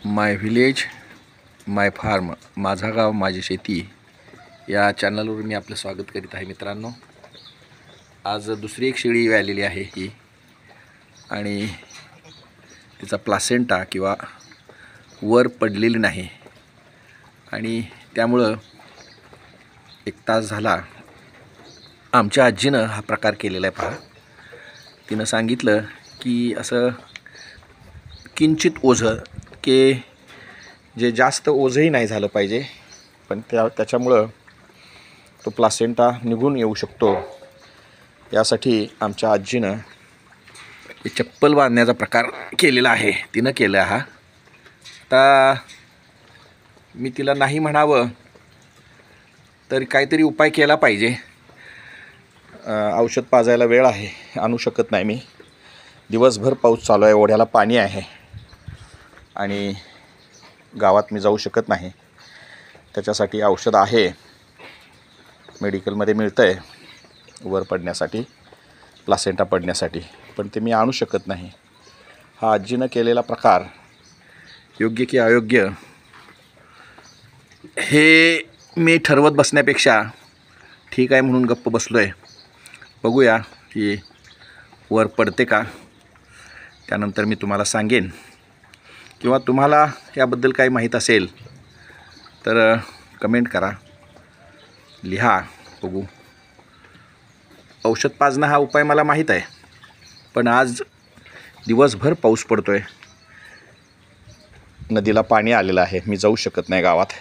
माय village माय form, माझा गाव माझी शेती या चॅनलवर मी आपलं स्वागत करीत आहे. मित्रांनो, आज दुसरी एक शेळी आलेली आहे ही, आणि तिचा प्लासेंटा किंवा वर पडलेली नाही, आणि त्यामुळं 1 तास झाला आमच्या आजीनं हा प्रकार केलेला आहे. पहा, तिनं सांगितलं की असं किंचित ओझं की जे जास्त ओझंही नाही झालं पाहिजे, पण त्याच्यामुळं तो प्लासेंटा निघून येऊ शकतो. यासाठी आमच्या आजीनं हे चप्पल बांधण्याचा प्रकार केलेला आहे. तिनं केला हा. आता मी तिला नाही म्हणावं तर काहीतरी उपाय केला पाहिजे. औषध पाजायला वेळ आहे, आणू शकत नाही मी. दिवसभर पाऊस चालू आहे, ओढ्याला पाणी आहे, आणि गावात मी जाऊ शकत नाही. त्याच्यासाठी औषध आहे, मेडिकलमध्ये मिळतं आहे वर पडण्यासाठी, प्लासेंटा पडण्यासाठी, पण ते मी आणू शकत नाही. हा आजीनं केलेला प्रकार योग्य की अयोग्य हे मी ठरवत बसण्यापेक्षा ठीक आहे म्हणून गप्प बसलो आहे. बघूया की वर पडते का, त्यानंतर मी तुम्हाला सांगेन. किंवा तुम्हाला याबद्दल काही माहीत असेल तर कमेंट करा, लिहा, बघू. औषध पाजणं हा उपाय मला माहीत आहे, पण आज दिवसभर पाऊस पडतो आहे, नदीला पाणी आलेलं आहे, मी जाऊ शकत नाही गावात.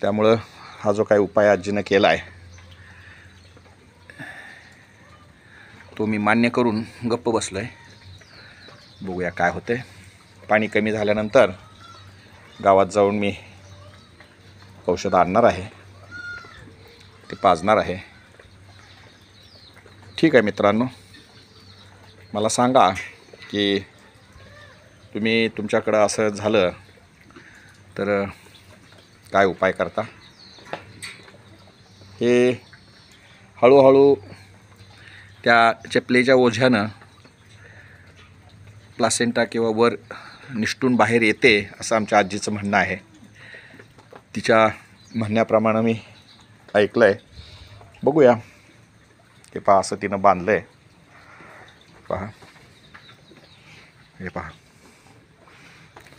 त्यामुळं हा जो काही उपाय आजीनं केला आहे तो मी मान्य करून गप्प बसलो आहे. बघूया काय होते. पाणी कमी झाल्यानंतर गावात जाऊन मी औषध आणणार आहे, ते पाजणार आहे. ठीक आहे मित्रांनो, मला सांगा की तुम्ही तुमच्याकडं असं झालं तर काय उपाय करता. हे हळूहळू त्या चपलेच्या ओझ्यानं प्लासेंटा किंवा वर निष्ठून बाहेर येते असं आमच्या आजीचं म्हणणं आहे. तिच्या म्हणण्याप्रमाणे मी ऐकलं आहे. बघूया. हे पहा, असं तिनं बांधलं आहे. पहा, हे पहा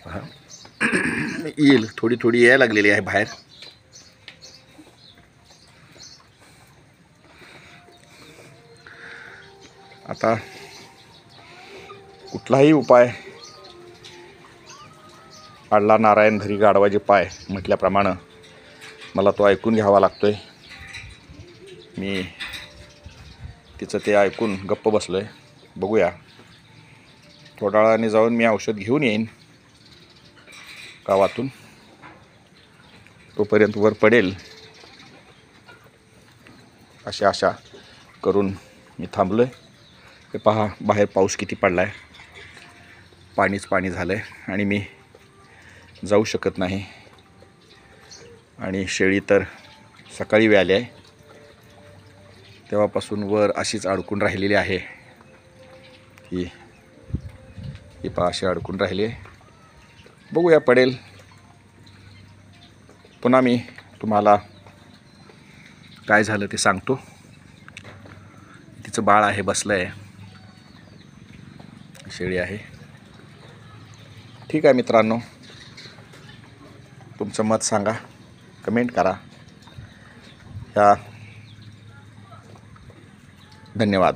पहा येईल, थोडी थोडी यायला लागलेली आहे बाहेर. आता कुठलाही उपाय आडला नारायण धरी गाढवाचे पाय म्हटल्याप्रमाणे मला तो ऐकून घ्यावा लागतो आहे. मी तिचं ते ऐकून गप्प बसलो आहे. बघूया, थोड्या वेळाने जाऊन मी औषध घेऊन येईन गावातून. तोपर्यंत वर पडेल अशी आशा करून मी थांबलो आहे. हे पहा, बाहेर पाऊस किती पडला आहे, पाणीच पाणी झालं आहे, आणि मी जाऊ शकत नाही. आणि शेळी तर सकाळी व्याली आहे, तेव्हापासून वर अशीच अडकून राहिलेली आहे. ही पहा, अशी अडकून राहिली आहे. बघूया, पडेल. पुन्हा मी तुम्हाला काय झालं ते सांगतो. तिचं बाळ आहे, बसलं आहे, शेळी आहे. ठीक आहे मित्रांनो, तुमचं मत सांगा, कमेंट करा. धन्यवाद.